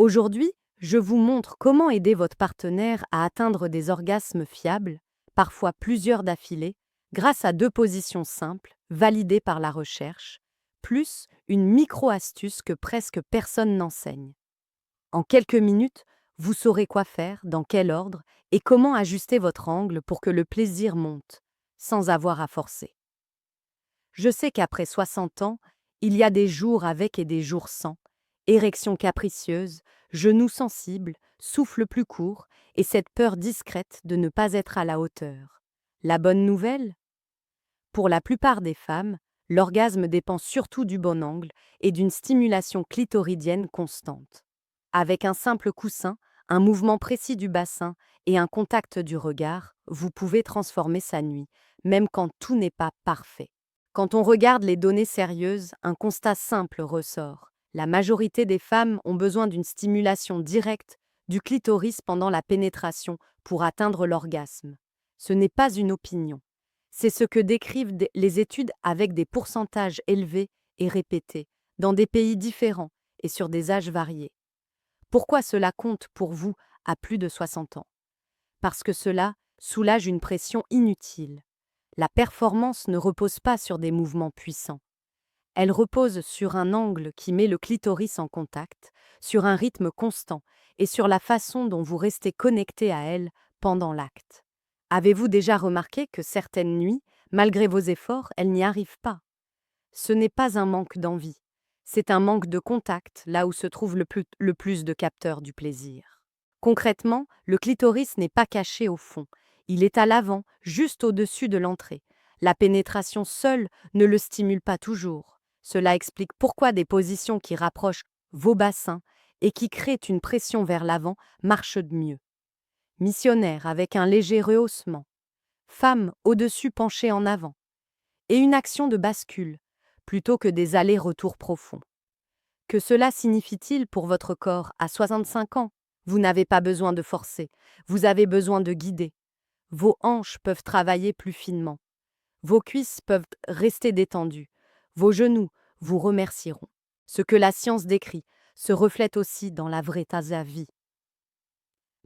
Aujourd'hui, je vous montre comment aider votre partenaire à atteindre des orgasmes fiables, parfois plusieurs d'affilée, grâce à deux positions simples, validées par la recherche, plus une micro-astuce que presque personne n'enseigne. En quelques minutes, vous saurez quoi faire, dans quel ordre, et comment ajuster votre angle pour que le plaisir monte, sans avoir à forcer. Je sais qu'après 60 ans, il y a des jours avec et des jours sans, érection capricieuse, genoux sensibles, souffle plus court et cette peur discrète de ne pas être à la hauteur. La bonne nouvelle? Pour la plupart des femmes, l'orgasme dépend surtout du bon angle et d'une stimulation clitoridienne constante. Avec un simple coussin, un mouvement précis du bassin et un contact du regard, vous pouvez transformer sa nuit, même quand tout n'est pas parfait. Quand on regarde les données sérieuses, un constat simple ressort. La majorité des femmes ont besoin d'une stimulation directe du clitoris pendant la pénétration pour atteindre l'orgasme. Ce n'est pas une opinion. C'est ce que décrivent les études avec des pourcentages élevés et répétés, dans des pays différents et sur des âges variés. Pourquoi cela compte pour vous à plus de 60 ans? Parce que cela soulage une pression inutile. La performance ne repose pas sur des mouvements puissants. Elle repose sur un angle qui met le clitoris en contact, sur un rythme constant et sur la façon dont vous restez connecté à elle pendant l'acte. Avez-vous déjà remarqué que certaines nuits, malgré vos efforts, elles n'y arrivent pas? Ce n'est pas un manque d'envie, c'est un manque de contact là où se trouve le plus de capteurs du plaisir. Concrètement, le clitoris n'est pas caché au fond, il est à l'avant, juste au-dessus de l'entrée. La pénétration seule ne le stimule pas toujours. Cela explique pourquoi des positions qui rapprochent vos bassins et qui créent une pression vers l'avant marchent de mieux. Missionnaire avec un léger rehaussement, femme au-dessus penchée en avant, et une action de bascule, plutôt que des allers-retours profonds. Que cela signifie-t-il pour votre corps à 65 ans? Vous n'avez pas besoin de forcer, vous avez besoin de guider. Vos hanches peuvent travailler plus finement, vos cuisses peuvent rester détendues, vos genoux vous remercieront. Ce que la science décrit se reflète aussi dans la vraie vie.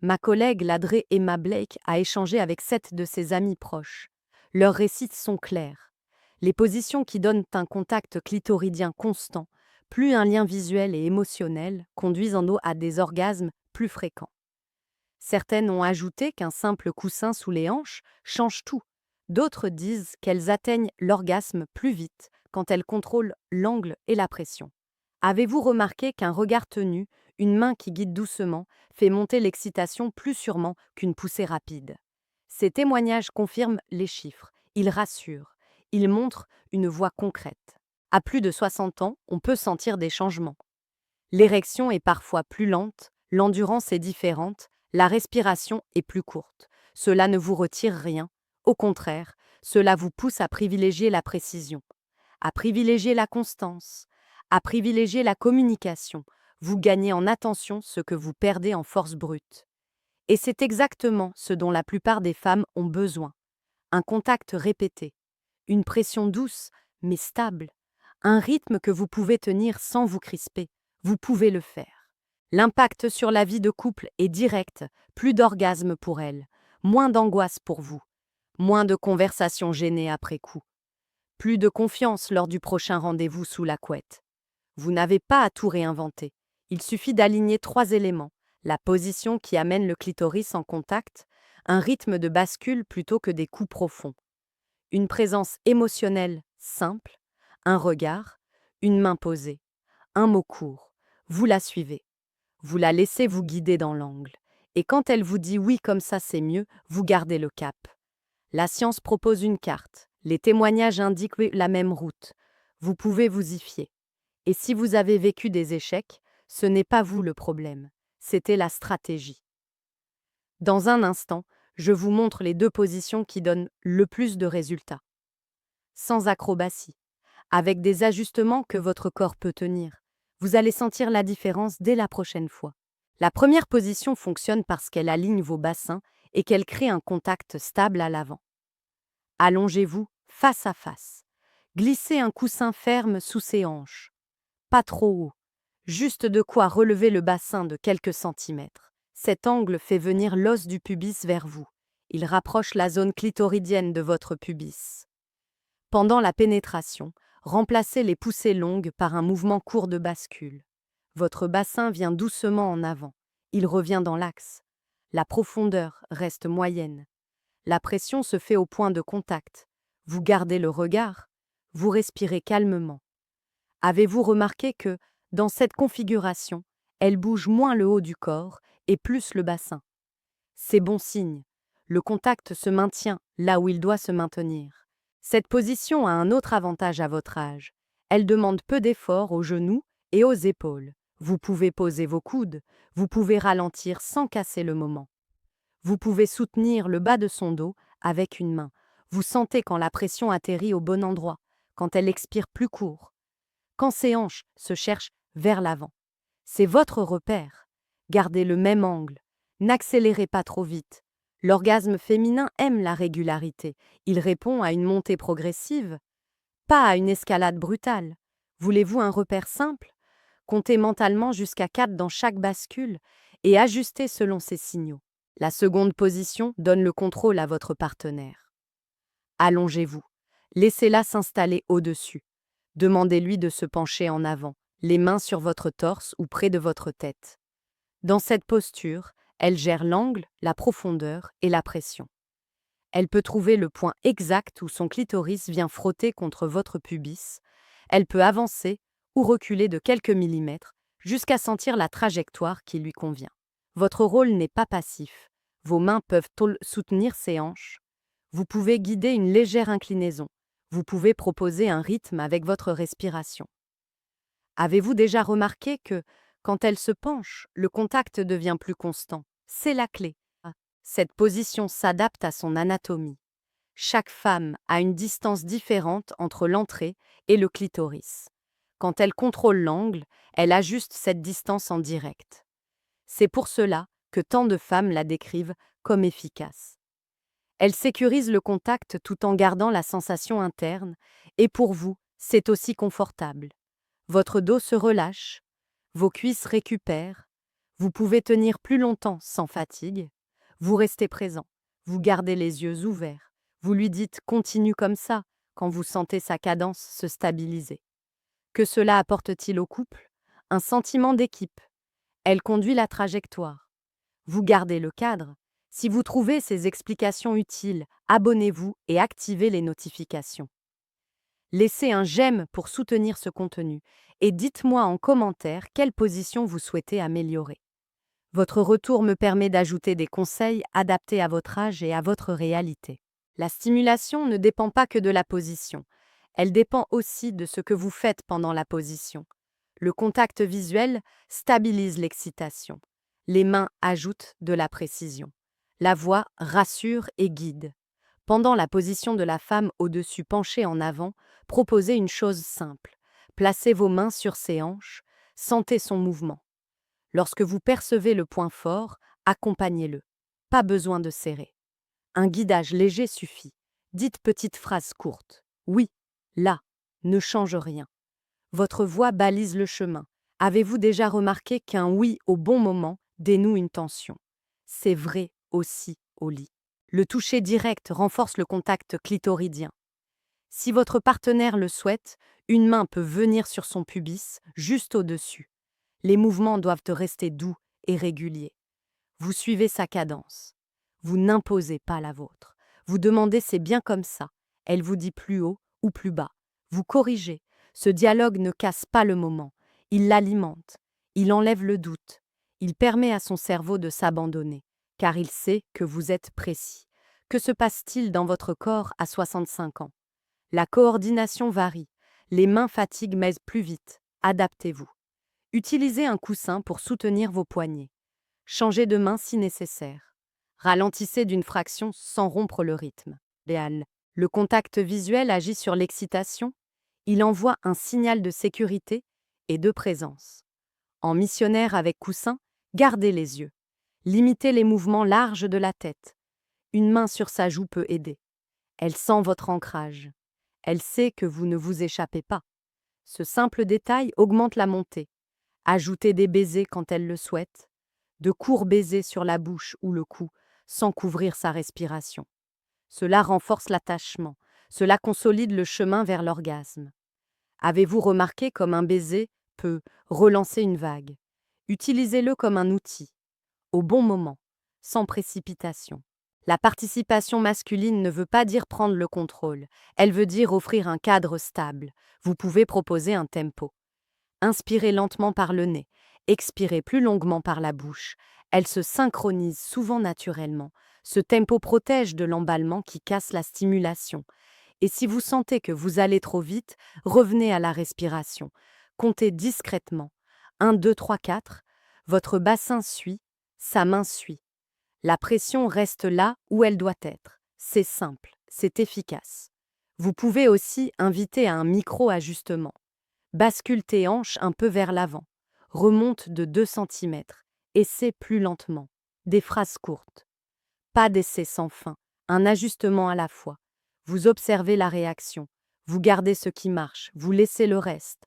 Ma collègue Ladré Emma Blake a échangé avec 7 de ses amis proches. Leurs récits sont clairs. Les positions qui donnent un contact clitoridien constant, plus un lien visuel et émotionnel, conduisent en eau à des orgasmes plus fréquents. Certaines ont ajouté qu'un simple coussin sous les hanches change tout. D'autres disent qu'elles atteignent l'orgasme plus vite quand elles contrôlent l'angle et la pression. Avez-vous remarqué qu'un regard tenu, une main qui guide doucement, fait monter l'excitation plus sûrement qu'une poussée rapide? Ces témoignages confirment les chiffres, ils rassurent, ils montrent une voie concrète. À plus de 60 ans, on peut sentir des changements. L'érection est parfois plus lente, l'endurance est différente, la respiration est plus courte. Cela ne vous retire rien. Au contraire, cela vous pousse à privilégier la précision, à privilégier la constance, à privilégier la communication. Vous gagnez en attention ce que vous perdez en force brute. Et c'est exactement ce dont la plupart des femmes ont besoin. Un contact répété, une pression douce mais stable, un rythme que vous pouvez tenir sans vous crisper. Vous pouvez le faire. L'impact sur la vie de couple est direct, plus d'orgasme pour elle, moins d'angoisse pour vous, moins de conversations gênées après coup, plus de confiance lors du prochain rendez-vous sous la couette. Vous n'avez pas à tout réinventer. Il suffit d'aligner 3 éléments: la position qui amène le clitoris en contact, un rythme de bascule plutôt que des coups profonds, une présence émotionnelle simple, un regard, une main posée, un mot court. Vous la suivez. Vous la laissez vous guider dans l'angle. Et quand elle vous dit oui, comme ça c'est mieux, vous gardez le cap. La science propose une carte. Les témoignages indiquent la même route. Vous pouvez vous y fier. Et si vous avez vécu des échecs, ce n'est pas vous le problème. C'était la stratégie. Dans un instant, je vous montre les 2 positions qui donnent le plus de résultats. Sans acrobatie, avec des ajustements que votre corps peut tenir. Vous allez sentir la différence dès la prochaine fois. La première position fonctionne parce qu'elle aligne vos bassins et qu'elle crée un contact stable à l'avant. Allongez-vous face à face. Glissez un coussin ferme sous ses hanches. Pas trop haut, Juste de quoi relever le bassin de quelques centimètres. Cet angle fait venir l'os du pubis vers vous. Il rapproche la zone clitoridienne de votre pubis. Pendant la pénétration, remplacez les poussées longues par un mouvement court de bascule. Votre bassin vient doucement en avant. Il revient dans l'axe. La profondeur reste moyenne. La pression se fait au point de contact. Vous gardez le regard. Vous respirez calmement. Avez-vous remarqué que, dans cette configuration, elle bouge moins le haut du corps et plus le bassin? C'est bon signe. Le contact se maintient là où il doit se maintenir. Cette position a un autre avantage à votre âge. Elle demande peu d'efforts aux genoux et aux épaules. Vous pouvez poser vos coudes, vous pouvez ralentir sans casser le moment. Vous pouvez soutenir le bas de son dos avec une main. Vous sentez quand la pression atterrit au bon endroit, quand elle expire plus court, quand ses hanches se cherchent vers l'avant. C'est votre repère. Gardez le même angle. N'accélérez pas trop vite. L'orgasme féminin aime la régularité. Il répond à une montée progressive, pas à une escalade brutale. Voulez-vous un repère simple? Comptez mentalement jusqu'à 4 dans chaque bascule et ajustez selon ces signaux. La seconde position donne le contrôle à votre partenaire. Allongez-vous. Laissez-la s'installer au-dessus. Demandez-lui de se pencher en avant, les mains sur votre torse ou près de votre tête. Dans cette posture, elle gère l'angle, la profondeur et la pression. Elle peut trouver le point exact où son clitoris vient frotter contre votre pubis. Elle peut avancer ou reculer de quelques millimètres jusqu'à sentir la trajectoire qui lui convient. Votre rôle n'est pas passif. Vos mains peuvent soutenir ses hanches. Vous pouvez guider une légère inclinaison. Vous pouvez proposer un rythme avec votre respiration. Avez-vous déjà remarqué que, quand elle se penche, le contact devient plus constant? C'est la clé. Cette position s'adapte à son anatomie. Chaque femme a une distance différente entre l'entrée et le clitoris. Quand elle contrôle l'angle, elle ajuste cette distance en direct. C'est pour cela que tant de femmes la décrivent comme efficace. Elle sécurise le contact tout en gardant la sensation interne, et pour vous, c'est aussi confortable. Votre dos se relâche, vos cuisses récupèrent, vous pouvez tenir plus longtemps sans fatigue, vous restez présent, vous gardez les yeux ouverts, vous lui dites « continue comme ça » quand vous sentez sa cadence se stabiliser. Que cela apporte-t-il au couple? Un sentiment d'équipe. Elle conduit la trajectoire. Vous gardez le cadre. Si vous trouvez ces explications utiles, abonnez-vous et activez les notifications. Laissez un j'aime pour soutenir ce contenu et dites-moi en commentaire quelle position vous souhaitez améliorer. Votre retour me permet d'ajouter des conseils adaptés à votre âge et à votre réalité. La stimulation ne dépend pas que de la position, elle dépend aussi de ce que vous faites pendant la position. Le contact visuel stabilise l'excitation. Les mains ajoutent de la précision. La voix rassure et guide. Pendant la position de la femme au-dessus penchée en avant, proposez une chose simple. Placez vos mains sur ses hanches, sentez son mouvement. Lorsque vous percevez le point fort, accompagnez-le. Pas besoin de serrer. Un guidage léger suffit. Dites petite phrase courte. Oui, là, ne change rien. Votre voix balise le chemin. Avez-vous déjà remarqué qu'un oui au bon moment dénoue une tension? C'est vrai aussi au lit. Le toucher direct renforce le contact clitoridien. Si votre partenaire le souhaite, une main peut venir sur son pubis, juste au-dessus. Les mouvements doivent rester doux et réguliers. Vous suivez sa cadence. Vous n'imposez pas la vôtre. Vous demandez c'est bien comme ça. Elle vous dit plus haut ou plus bas. Vous corrigez. Ce dialogue ne casse pas le moment. Il l'alimente. Il enlève le doute. Il permet à son cerveau de s'abandonner, car il sait que vous êtes précis. Que se passe-t-il dans votre corps à 65 ans? La coordination varie. Les mains fatiguent mais plus vite. Adaptez-vous. Utilisez un coussin pour soutenir vos poignets. Changez de main si nécessaire. Ralentissez d'une fraction sans rompre le rythme. Le contact visuel agit sur l'excitation. Il envoie un signal de sécurité et de présence. En missionnaire avec coussin, gardez les yeux. Limitez les mouvements larges de la tête. Une main sur sa joue peut aider. Elle sent votre ancrage. Elle sait que vous ne vous échappez pas. Ce simple détail augmente la montée. Ajoutez des baisers quand elle le souhaite, de courts baisers sur la bouche ou le cou, sans couvrir sa respiration. Cela renforce l'attachement, cela consolide le chemin vers l'orgasme. Avez-vous remarqué comme un baiser peut relancer une vague? Utilisez-le comme un outil, au bon moment, sans précipitation. La participation masculine ne veut pas dire prendre le contrôle, elle veut dire offrir un cadre stable. Vous pouvez proposer un tempo. Inspirez lentement par le nez, expirez plus longuement par la bouche. Elles se synchronisent souvent naturellement. Ce tempo protège de l'emballement qui casse la stimulation. Et si vous sentez que vous allez trop vite, revenez à la respiration. Comptez discrètement. 1, 2, 3, 4. Votre bassin suit, sa main suit. La pression reste là où elle doit être. C'est simple, c'est efficace. Vous pouvez aussi inviter à un micro-ajustement. Bascule tes hanches un peu vers l'avant. Remonte de 2 centimètres. Essaie plus lentement. Des phrases courtes. Pas d'essai sans fin. Un ajustement à la fois. Vous observez la réaction. Vous gardez ce qui marche. Vous laissez le reste.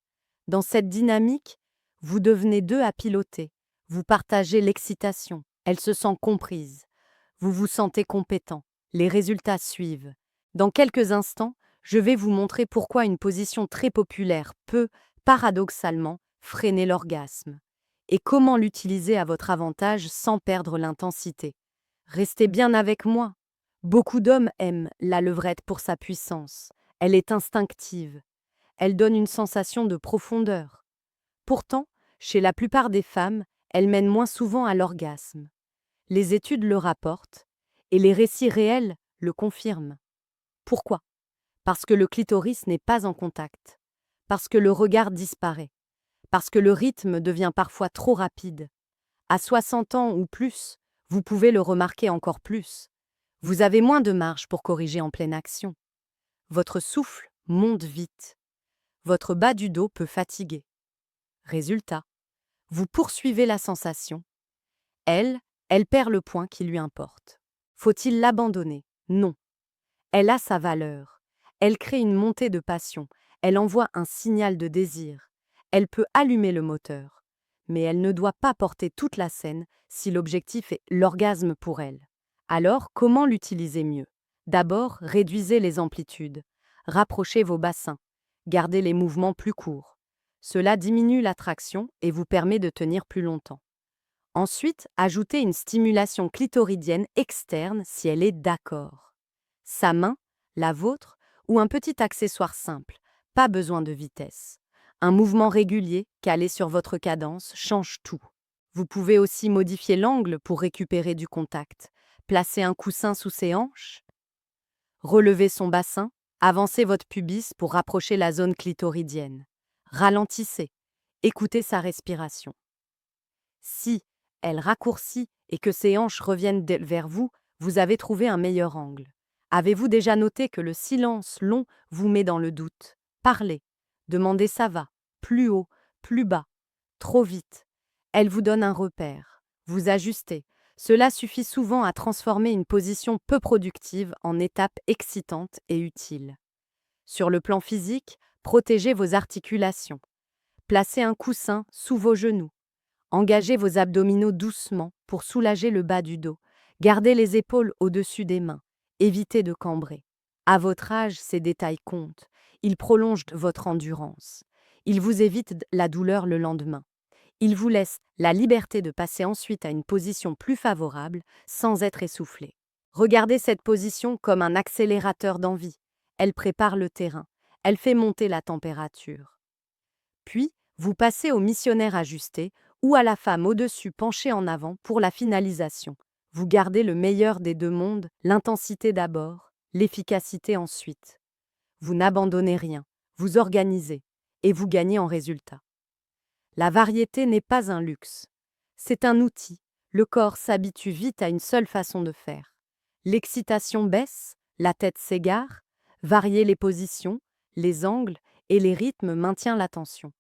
Dans cette dynamique, vous devenez deux à piloter. Vous partagez l'excitation. Elle se sent comprise. Vous vous sentez compétent. Les résultats suivent. Dans quelques instants, je vais vous montrer pourquoi une position très populaire peut, paradoxalement, freiner l'orgasme. Et comment l'utiliser à votre avantage sans perdre l'intensité. Restez bien avec moi. Beaucoup d'hommes aiment la levrette pour sa puissance. Elle est instinctive. Elle donne une sensation de profondeur. Pourtant, chez la plupart des femmes, elle mène moins souvent à l'orgasme. Les études le rapportent, et les récits réels le confirment. Pourquoi? Parce que le clitoris n'est pas en contact, parce que le regard disparaît, parce que le rythme devient parfois trop rapide. À 60 ans ou plus, vous pouvez le remarquer encore plus. Vous avez moins de marge pour corriger en pleine action. Votre souffle monte vite. Votre bas du dos peut fatiguer. Résultat, vous poursuivez la sensation. Elle perd le point qui lui importe. Faut-il l'abandonner? Non. Elle a sa valeur. Elle crée une montée de passion. Elle envoie un signal de désir. Elle peut allumer le moteur. Mais elle ne doit pas porter toute la scène si l'objectif est l'orgasme pour elle. Alors, comment l'utiliser mieux? D'abord, réduisez les amplitudes. Rapprochez vos bassins. Gardez les mouvements plus courts. Cela diminue l'attraction et vous permet de tenir plus longtemps. Ensuite, ajoutez une stimulation clitoridienne externe si elle est d'accord. Sa main, la vôtre, ou un petit accessoire simple, pas besoin de vitesse. Un mouvement régulier, calé sur votre cadence, change tout. Vous pouvez aussi modifier l'angle pour récupérer du contact. Placez un coussin sous ses hanches. Relevez son bassin. Avancez votre pubis pour rapprocher la zone clitoridienne. Ralentissez. Écoutez sa respiration. Si elle raccourcit et que ses hanches reviennent vers vous, vous avez trouvé un meilleur angle. Avez-vous déjà noté que le silence long vous met dans le doute? Parlez. Demandez ça va. Plus haut, plus bas. Trop vite. Elle vous donne un repère. Vous ajustez. Cela suffit souvent à transformer une position peu productive en étape excitante et utile. Sur le plan physique, protégez vos articulations. Placez un coussin sous vos genoux. Engagez vos abdominaux doucement pour soulager le bas du dos. Gardez les épaules au-dessus des mains. Évitez de cambrer. À votre âge, ces détails comptent. Ils prolongent votre endurance. Ils vous évitent la douleur le lendemain. Ils vous laissent la liberté de passer ensuite à une position plus favorable sans être essoufflé. Regardez cette position comme un accélérateur d'envie. Elle prépare le terrain. Elle fait monter la température. Puis, vous passez au missionnaire ajusté ou à la femme au-dessus penchée en avant pour la finalisation. Vous gardez le meilleur des deux mondes, l'intensité d'abord, l'efficacité ensuite. Vous n'abandonnez rien, vous organisez, et vous gagnez en résultat. La variété n'est pas un luxe. C'est un outil. Le corps s'habitue vite à une seule façon de faire. L'excitation baisse, la tête s'égare, varier les positions, les angles et les rythmes maintient l'attention.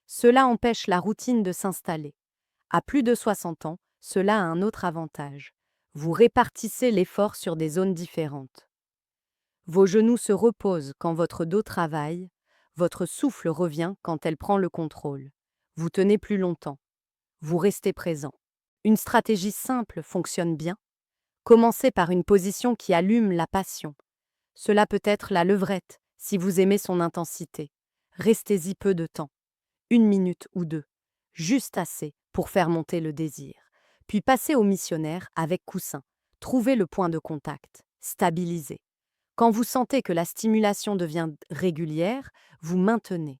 Cela empêche la routine de s'installer. À plus de 60 ans, cela a un autre avantage. Vous répartissez l'effort sur des zones différentes. Vos genoux se reposent quand votre dos travaille, votre souffle revient quand elle prend le contrôle. Vous tenez plus longtemps. Vous restez présent. Une stratégie simple fonctionne bien. Commencez par une position qui allume la passion. Cela peut être la levrette, si vous aimez son intensité. Restez-y peu de temps, 1 minute ou 2, juste assez pour faire monter le désir. Puis passez au missionnaire avec coussin. Trouvez le point de contact, stabilisez. Quand vous sentez que la stimulation devient régulière, vous maintenez.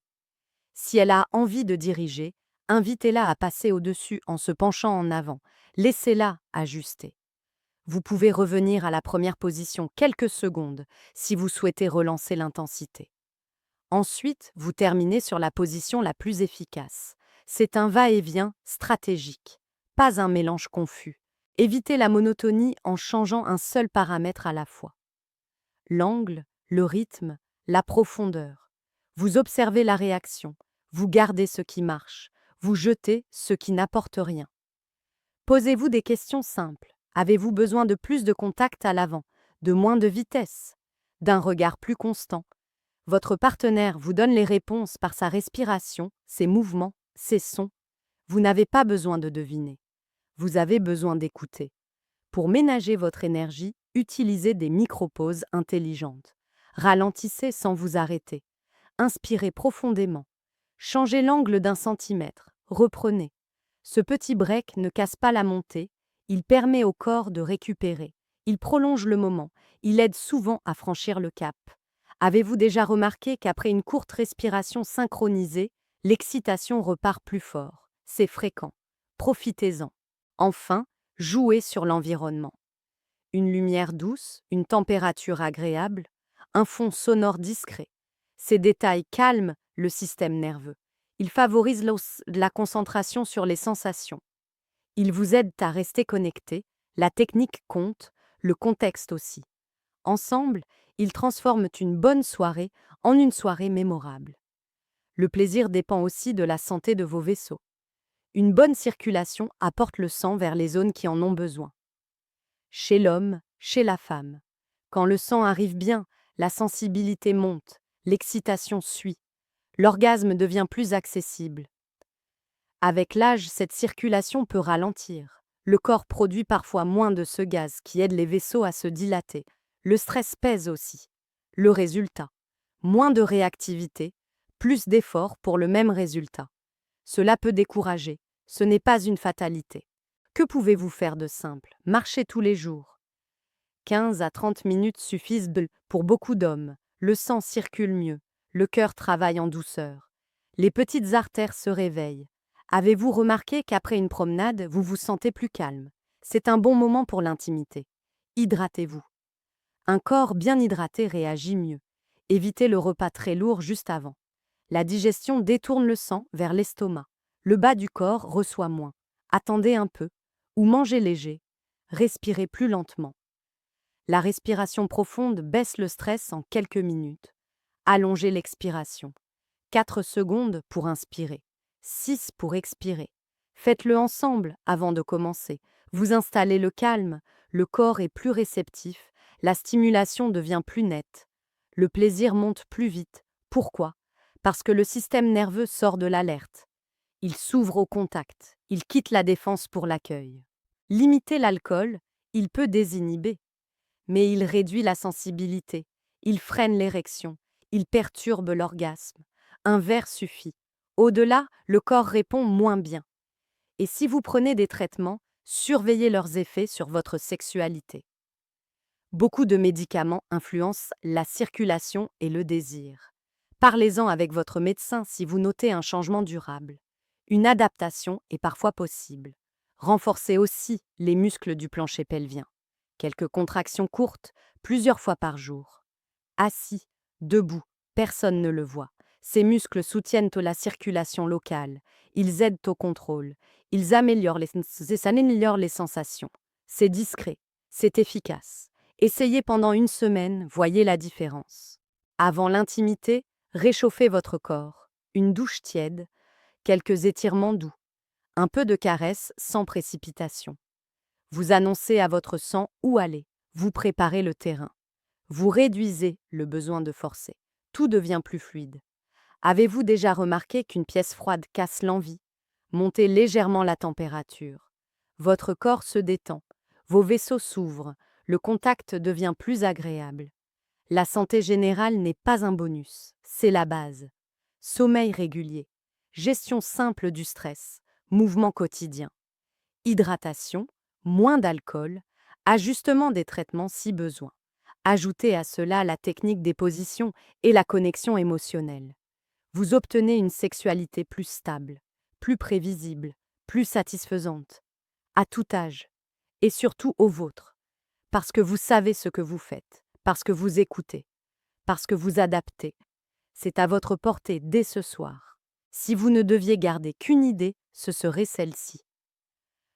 Si elle a envie de diriger, invitez-la à passer au-dessus en se penchant en avant. Laissez-la ajuster. Vous pouvez revenir à la première position quelques secondes si vous souhaitez relancer l'intensité. Ensuite, vous terminez sur la position la plus efficace. C'est un va-et-vient stratégique, pas un mélange confus. Évitez la monotonie en changeant un seul paramètre à la fois. L'angle, le rythme, la profondeur. Vous observez la réaction, vous gardez ce qui marche, vous jetez ce qui n'apporte rien. Posez-vous des questions simples. Avez-vous besoin de plus de contact à l'avant, de moins de vitesse, d'un regard plus constant? Votre partenaire vous donne les réponses par sa respiration, ses mouvements, ses sons. Vous n'avez pas besoin de deviner. Vous avez besoin d'écouter. Pour ménager votre énergie, utilisez des micro-pauses intelligentes. Ralentissez sans vous arrêter. Inspirez profondément. Changez l'angle d'1 centimètre. Reprenez. Ce petit break ne casse pas la montée, il permet au corps de récupérer. Il prolonge le moment, il aide souvent à franchir le cap. Avez-vous déjà remarqué qu'après une courte respiration synchronisée, l'excitation repart plus fort? C'est fréquent. Profitez-en. Enfin, jouez sur l'environnement. Une lumière douce, une température agréable, un fond sonore discret. Ces détails calment le système nerveux. Ils favorisent la concentration sur les sensations. Ils vous aident à rester connecté. La technique compte, le contexte aussi. Ensemble, ils transforment une bonne soirée en une soirée mémorable. Le plaisir dépend aussi de la santé de vos vaisseaux. Une bonne circulation apporte le sang vers les zones qui en ont besoin. Chez l'homme, chez la femme. Quand le sang arrive bien, la sensibilité monte, l'excitation suit, l'orgasme devient plus accessible. Avec l'âge, cette circulation peut ralentir. Le corps produit parfois moins de ce gaz qui aide les vaisseaux à se dilater. Le stress pèse aussi. Le résultat, moins de réactivité, plus d'efforts pour le même résultat. Cela peut décourager, ce n'est pas une fatalité. Que pouvez-vous faire de simple? Marchez tous les jours. 15 à 30 minutes suffisent pour beaucoup d'hommes. Le sang circule mieux, le cœur travaille en douceur. Les petites artères se réveillent. Avez-vous remarqué qu'après une promenade, vous vous sentez plus calme? C'est un bon moment pour l'intimité. Hydratez-vous. Un corps bien hydraté réagit mieux. Évitez le repas très lourd juste avant. La digestion détourne le sang vers l'estomac. Le bas du corps reçoit moins. Attendez un peu. Ou mangez léger. Respirez plus lentement. La respiration profonde baisse le stress en quelques minutes. Allongez l'expiration. 4 secondes pour inspirer. 6 pour expirer. Faites-le ensemble avant de commencer. Vous installez le calme, le corps est plus réceptif, la stimulation devient plus nette. Le plaisir monte plus vite. Pourquoi? Parce que le système nerveux sort de l'alerte. Il s'ouvre au contact, il quitte la défense pour l'accueil. Limiter l'alcool, il peut désinhiber, mais il réduit la sensibilité, il freine l'érection, il perturbe l'orgasme. Un verre suffit. Au-delà, le corps répond moins bien. Et si vous prenez des traitements, surveillez leurs effets sur votre sexualité. Beaucoup de médicaments influencent la circulation et le désir. Parlez-en avec votre médecin si vous notez un changement durable. Une adaptation est parfois possible. Renforcez aussi les muscles du plancher pelvien. Quelques contractions courtes, plusieurs fois par jour. Assis, debout, personne ne le voit. Ces muscles soutiennent la circulation locale. Ils aident au contrôle. Ils améliorent les sensations. C'est discret. C'est efficace. Essayez pendant 1 semaine, voyez la différence. Avant l'intimité, réchauffez votre corps. Une douche tiède, quelques étirements doux, un peu de caresse sans précipitation. Vous annoncez à votre sang où aller. Vous préparez le terrain. Vous réduisez le besoin de forcer. Tout devient plus fluide. Avez-vous déjà remarqué qu'une pièce froide casse l'envie? Montez légèrement la température. Votre corps se détend, vos vaisseaux s'ouvrent, le contact devient plus agréable. La santé générale n'est pas un bonus, c'est la base. Sommeil régulier, gestion simple du stress, mouvement quotidien, hydratation, moins d'alcool, ajustement des traitements si besoin. Ajoutez à cela la technique des positions et la connexion émotionnelle. Vous obtenez une sexualité plus stable, plus prévisible, plus satisfaisante, à tout âge, et surtout au vôtre, parce que vous savez ce que vous faites, parce que vous écoutez, parce que vous adaptez. C'est à votre portée dès ce soir. Si vous ne deviez garder qu'une idée, ce serait celle-ci.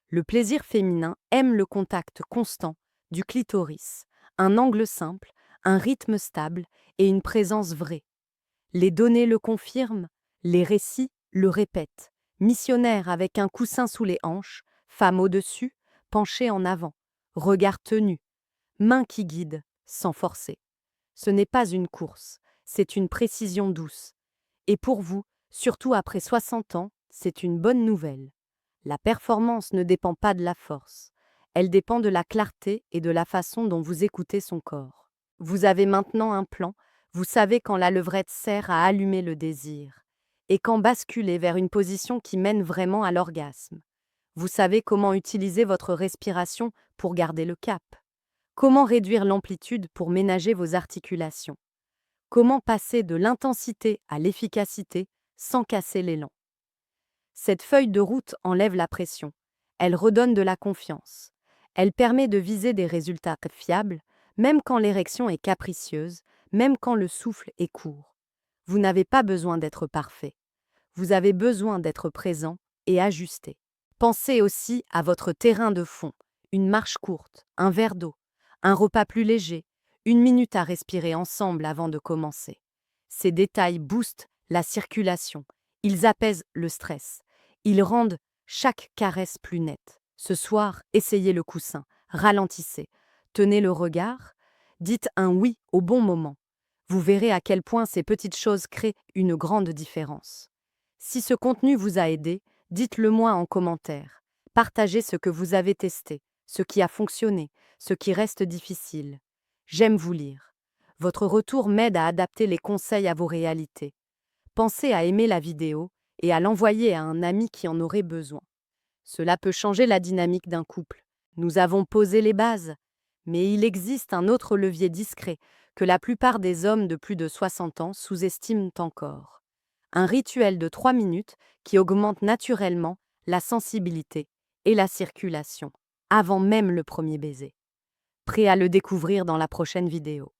Le plaisir féminin aime le contact constant du clitoris, un angle simple, un rythme stable et une présence vraie. Les données le confirment, les récits le répètent. Missionnaire avec un coussin sous les hanches, femme au-dessus, penchée en avant, regard tenu, main qui guide, sans forcer. Ce n'est pas une course, c'est une précision douce. Et pour vous, surtout après 60 ans, c'est une bonne nouvelle. La performance ne dépend pas de la force. Elle dépend de la clarté et de la façon dont vous écoutez son corps. Vous avez maintenant un plan, vous savez quand la levrette sert à allumer le désir et quand basculer vers une position qui mène vraiment à l'orgasme. Vous savez comment utiliser votre respiration pour garder le cap. Comment réduire l'amplitude pour ménager vos articulations. Comment passer de l'intensité à l'efficacité sans casser l'élan. Cette feuille de route enlève la pression. Elle redonne de la confiance. Elle permet de viser des résultats fiables, même quand l'érection est capricieuse, même quand le souffle est court. Vous n'avez pas besoin d'être parfait. Vous avez besoin d'être présent et ajusté. Pensez aussi à votre terrain de fond, une marche courte, un verre d'eau, un repas plus léger, 1 minute à respirer ensemble avant de commencer. Ces détails boostent la circulation, ils apaisent le stress, ils rendent chaque caresse plus nette. Ce soir, essayez le coussin, ralentissez, tenez le regard, dites un oui au bon moment. Vous verrez à quel point ces petites choses créent une grande différence. Si ce contenu vous a aidé, dites-le moi en commentaire. Partagez ce que vous avez testé, ce qui a fonctionné, ce qui reste difficile. J'aime vous lire. Votre retour m'aide à adapter les conseils à vos réalités. Pensez à aimer la vidéo et à l'envoyer à un ami qui en aurait besoin. Cela peut changer la dynamique d'un couple. Nous avons posé les bases, mais il existe un autre levier discret que la plupart des hommes de plus de 60 ans sous-estiment encore. Un rituel de 3 minutes qui augmente naturellement la sensibilité et la circulation, avant même le premier baiser. Prêt à le découvrir dans la prochaine vidéo.